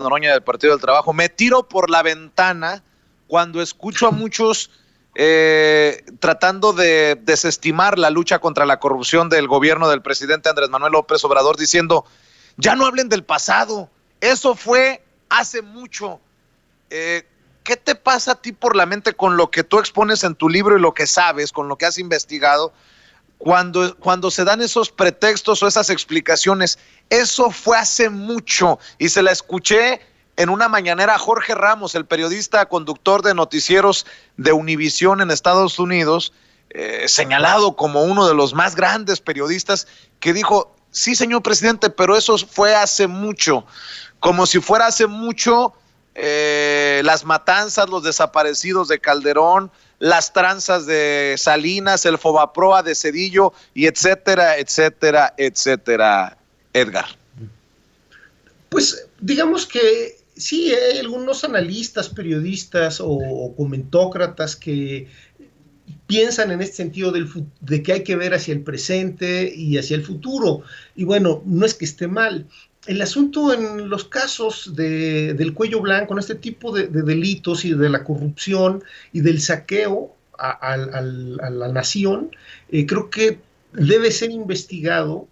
Noroña del Partido del Trabajo. Me tiro por la ventana cuando escucho a muchos tratando de desestimar la lucha contra la corrupción del gobierno del presidente Andrés Manuel López Obrador, diciendo, ya no hablen del pasado, eso fue hace mucho. ¿Qué te pasa a ti por la mente con lo que tú expones en tu libro y lo que sabes, con lo que has investigado, cuando se dan esos pretextos o esas explicaciones? Eso fue hace mucho, y se la escuché en una mañanera a Jorge Ramos, el periodista conductor de noticieros de Univisión en Estados Unidos, señalado como uno de los más grandes periodistas, que dijo, sí, señor presidente, pero eso fue hace mucho, como si fuera hace mucho las matanzas, los desaparecidos de Calderón, las tranzas de Salinas, el Fobaproa de Cedillo, y etcétera, etcétera, etcétera, Edgar. Pues digamos que sí, hay algunos analistas, periodistas o comentócratas que piensan en este sentido de que hay que ver hacia el presente y hacia el futuro. Y bueno, no es que esté mal. El asunto en los casos del cuello blanco, en este tipo de delitos y de la corrupción y del saqueo a la nación, creo que debe ser investigado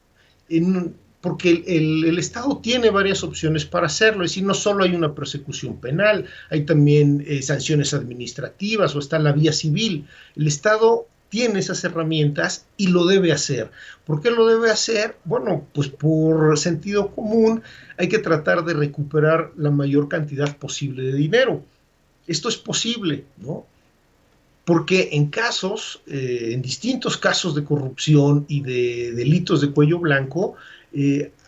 porque el Estado tiene varias opciones para hacerlo, es decir, no solo hay una persecución penal, hay también sanciones administrativas o está la vía civil. El Estado tiene esas herramientas y lo debe hacer. ¿Por qué lo debe hacer? Bueno, pues por sentido común hay que tratar de recuperar la mayor cantidad posible de dinero. Esto es posible, ¿no? Porque en distintos casos de corrupción y de delitos de cuello blanco,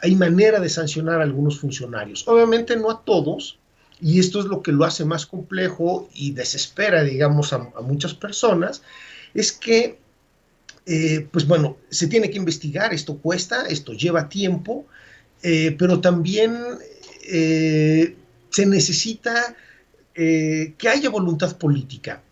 hay manera de sancionar a algunos funcionarios. Obviamente no a todos, y esto es lo que lo hace más complejo y desespera, digamos, a muchas personas, es que, pues bueno, se tiene que investigar, esto cuesta, esto lleva tiempo, pero también se necesita que haya voluntad política.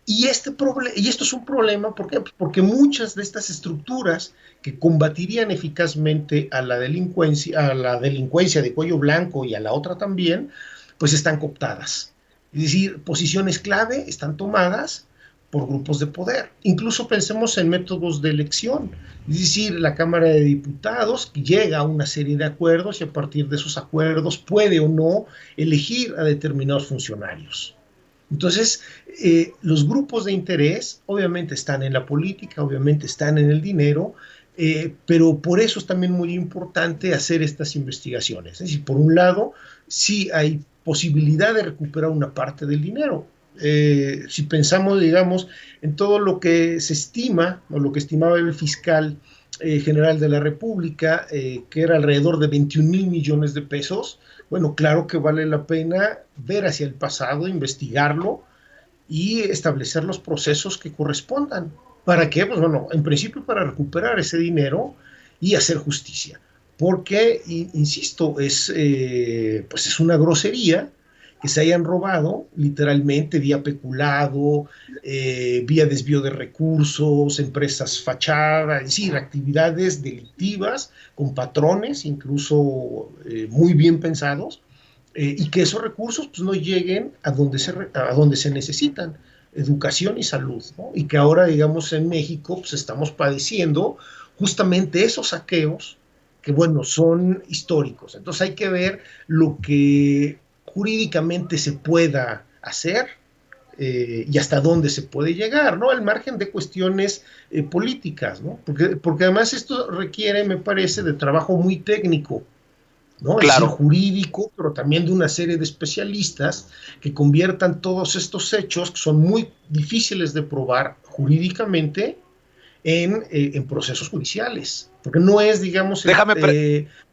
Y esto es un problema, ¿por qué? Porque muchas de estas estructuras que combatirían eficazmente a la delincuencia de cuello blanco y a la otra también, pues están cooptadas. Es decir, posiciones clave están tomadas por grupos de poder. Incluso pensemos en métodos de elección. Es decir, la Cámara de Diputados llega a una serie de acuerdos y a partir de esos acuerdos puede o no elegir a determinados funcionarios. Entonces, los grupos de interés obviamente están en la política, obviamente están en el dinero, pero por eso es también muy importante hacer estas investigaciones. Es decir, por un lado, sí hay posibilidad de recuperar una parte del dinero. Si pensamos, digamos, en todo lo que se estima, o lo que estimaba el fiscal general de la República, que era alrededor de 21,000 millones de pesos, bueno, claro que vale la pena ver hacia el pasado, investigarlo y establecer los procesos que correspondan. ¿Para qué? Pues bueno, en principio para recuperar ese dinero y hacer justicia. Porque, insisto, pues es una grosería que se hayan robado literalmente vía peculado, vía desvío de recursos, empresas fachadas, es decir, actividades delictivas con patrones incluso muy bien pensados, y que esos recursos pues, no lleguen a donde se necesitan, educación y salud, ¿no? Y que ahora, digamos, en México pues, estamos padeciendo justamente esos saqueos que, bueno, son históricos. Entonces hay que ver lo que jurídicamente se pueda hacer y hasta dónde se puede llegar, ¿no? Al margen de cuestiones políticas, ¿no? Porque además esto requiere, me parece, de trabajo muy técnico, ¿no? Es decir, Claro. jurídico, pero también de una serie de especialistas que conviertan todos estos hechos, que son muy difíciles de probar jurídicamente, en procesos judiciales. Porque no es, digamos,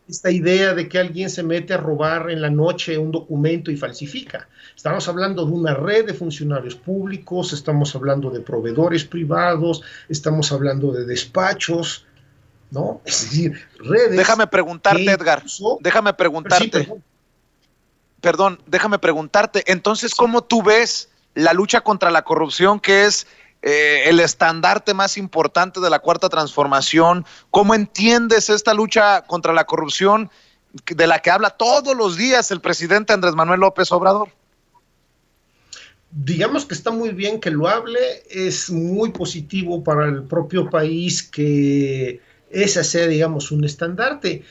esta idea de que alguien se mete a robar en la noche un documento y falsifica. Estamos hablando de una red de funcionarios públicos, estamos hablando de proveedores privados, estamos hablando de despachos, ¿no? Es decir, redes. Déjame preguntarte, Edgar, déjame preguntarte. Sí, perdón, déjame preguntarte, entonces, ¿cómo tú ves la lucha contra la corrupción, que es el estandarte más importante de la Cuarta Transformación? ¿Cómo entiendes esta lucha contra la corrupción de la que habla todos los días el presidente Andrés Manuel López Obrador. Digamos que está muy bien que lo hable, es muy positivo para el propio país que ese sea, digamos, un estandarte.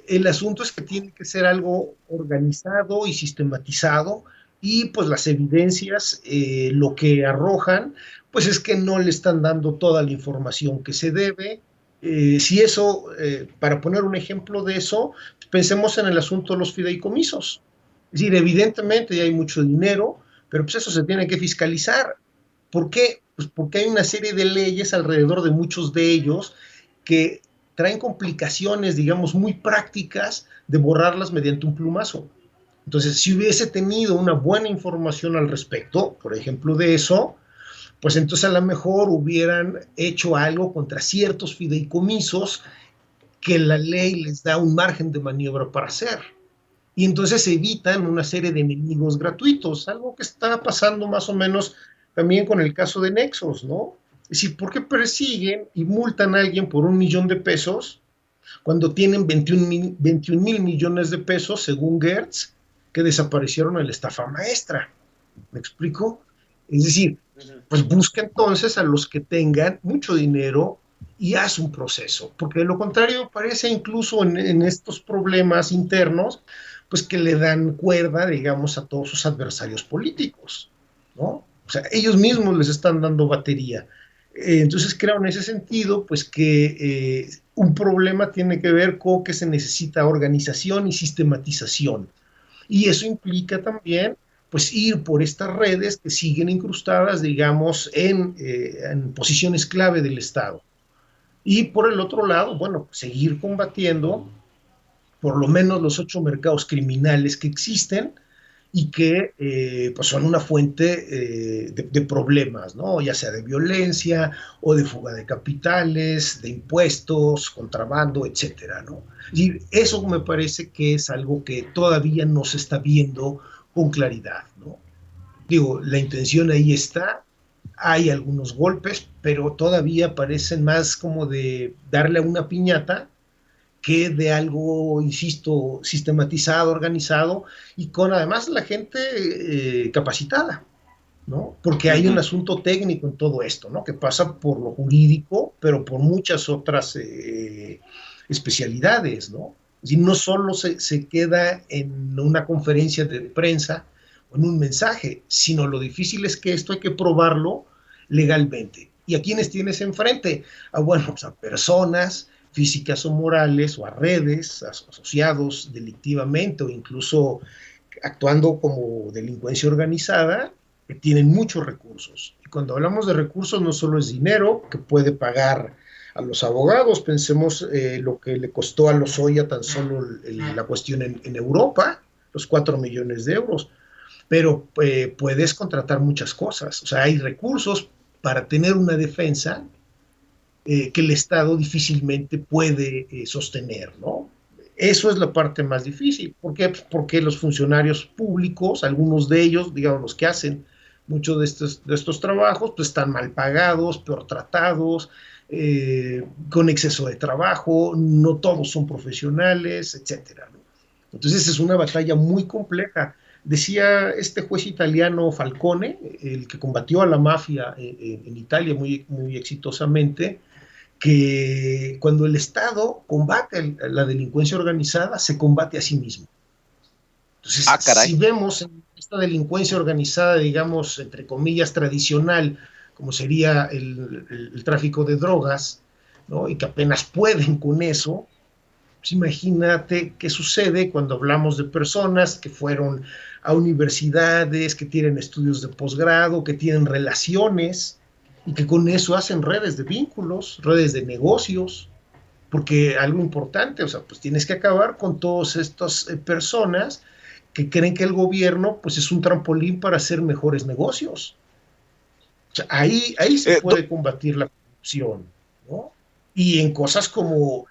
El asunto es que tiene que ser algo organizado y sistematizado, y pues las evidencias lo que arrojan, pues es que no le están dando toda la información que se debe. Si eso, para poner un ejemplo de eso, pensemos en el asunto de los fideicomisos. Es decir, evidentemente ya hay mucho dinero, pero pues eso se tiene que fiscalizar. ¿Por qué? Pues porque hay una serie de leyes alrededor de muchos de ellos que traen complicaciones, digamos, muy prácticas de borrarlas mediante un plumazo. Entonces, si hubiese tenido una buena información al respecto, por ejemplo, de eso, pues entonces a lo mejor hubieran hecho algo contra ciertos fideicomisos que la ley les da un margen de maniobra para hacer. Y entonces se evitan una serie de enemigos gratuitos, algo que está pasando más o menos también con el caso de Nexos, ¿no? Es decir, ¿por qué persiguen y multan a alguien por 1 millón de pesos cuando tienen 21 mil millones de pesos, según Gertz, que desaparecieron en la estafa maestra? ¿Me explico? Es decir, pues busca entonces a los que tengan mucho dinero y haz un proceso, porque de lo contrario parece incluso en estos problemas internos, pues que le dan cuerda, digamos, a todos sus adversarios políticos, ¿no? O sea, ellos mismos les están dando batería. Entonces creo en ese sentido, pues que un problema tiene que ver con que se necesita organización y sistematización. Y eso implica también pues ir por estas redes que siguen incrustadas, digamos, en posiciones clave del Estado. Y por el otro lado, bueno, seguir combatiendo por lo menos los 8 mercados criminales que existen y que pues son una fuente de problemas, ¿no? Ya sea de violencia o de fuga de capitales, de impuestos, contrabando, etcétera, ¿no? Y eso me parece que es algo que todavía no se está viendo con claridad, ¿no? Digo, la intención ahí está, hay algunos golpes, pero todavía parecen más como de darle a una piñata que de algo, insisto, sistematizado, organizado y con además la gente capacitada, ¿no? Porque hay un asunto técnico en todo esto, ¿no? Que pasa por lo jurídico, pero por muchas otras especialidades, ¿no? Y no solo se queda en una conferencia de prensa o en un mensaje, sino lo difícil es que esto hay que probarlo legalmente. ¿Y a quiénes tienes enfrente? Bueno, pues a personas físicas o morales o a redes asociados delictivamente o incluso actuando como delincuencia organizada que tienen muchos recursos. Y cuando hablamos de recursos no solo es dinero que puede pagar a los abogados, pensemos lo que le costó a Lozoya tan solo la cuestión en Europa, los 4 millones de euros, pero puedes contratar muchas cosas, o sea, hay recursos para tener una defensa que el Estado difícilmente puede sostener, ¿no? Eso es la parte más difícil. ¿Por qué? Pues porque los funcionarios públicos, algunos de ellos, digamos, los que hacen muchos de estos trabajos, pues están mal pagados, peor tratados, con exceso de trabajo, no todos son profesionales, etcétera, ¿no? Entonces es una batalla muy compleja. Decía este juez italiano Falcone, el que combatió a la mafia en Italia muy, muy exitosamente, que cuando el Estado combate la delincuencia organizada, se combate a sí mismo. Entonces, si vemos esta delincuencia organizada, digamos, entre comillas, tradicional, como sería el tráfico de drogas, ¿no? Y que apenas pueden con eso, pues imagínate qué sucede cuando hablamos de personas que fueron a universidades, que tienen estudios de posgrado, que tienen relaciones y que con eso hacen redes de vínculos, redes de negocios, porque algo importante, o sea, pues tienes que acabar con todas estas personas que creen que el gobierno pues es un trampolín para hacer mejores negocios. O sea, ahí se puede combatir la corrupción, ¿no? Y en cosas como,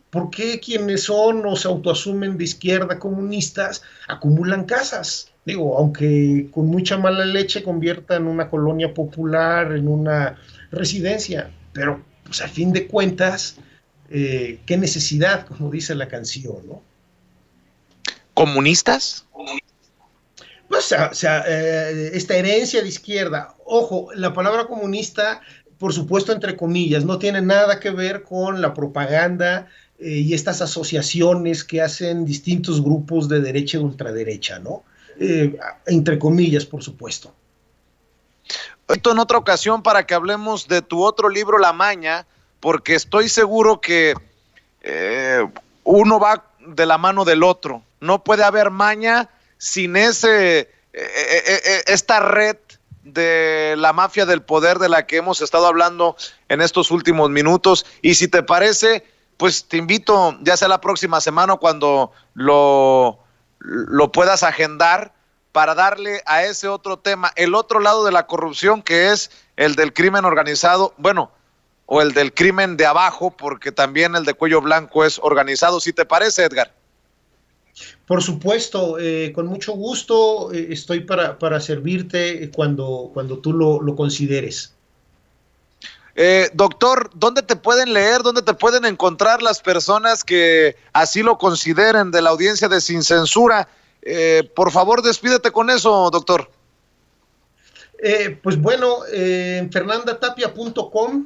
¿por qué quienes son o se autoasumen de izquierda comunistas acumulan casas? Digo, aunque con mucha mala leche conviertan una colonia popular en una residencia, pero pues a fin de cuentas, qué necesidad, como dice la canción, ¿no? comunistas? Pues, esta herencia de izquierda, ojo, la palabra comunista, por supuesto, entre comillas, no tiene nada que ver con la propaganda y estas asociaciones que hacen distintos grupos de derecha y ultraderecha, ¿no? Entre comillas, por supuesto. Esto en otra ocasión para que hablemos de tu otro libro, La Maña, porque estoy seguro que uno va de la mano del otro. No puede haber maña sin esta red de la mafia del poder de la que hemos estado hablando en estos últimos minutos. Y si te parece, pues te invito, ya sea la próxima semana o cuando lo puedas agendar, para darle a ese otro tema, el otro lado de la corrupción, que es el del crimen organizado, bueno, o el del crimen de abajo, porque también el de cuello blanco es organizado. ¿Sí te parece, Edgar? Por supuesto, con mucho gusto estoy para servirte cuando tú lo consideres. Doctor, ¿dónde te pueden leer, dónde te pueden encontrar las personas que así lo consideren de la audiencia de Sin Censura? Por favor, despídete con eso, doctor. Pues bueno, en fernandatapia.com,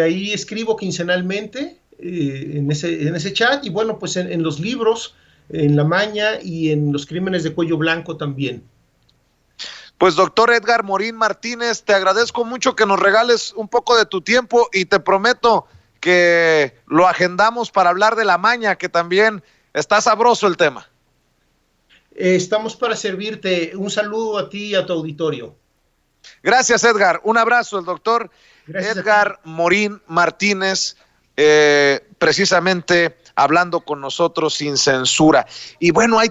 ahí escribo quincenalmente en ese chat, y bueno, pues en los libros, en La Maña y en Los Crímenes de Cuello Blanco también. Pues doctor Edgar Morín Martínez, te agradezco mucho que nos regales un poco de tu tiempo y te prometo que lo agendamos para hablar de La Maña, que también está sabroso el tema. Estamos para servirte. Un saludo a ti y a tu auditorio. Gracias, Edgar. Un abrazo, el doctor Edgar Morín Martínez, precisamente hablando con nosotros sin censura. Y bueno, hay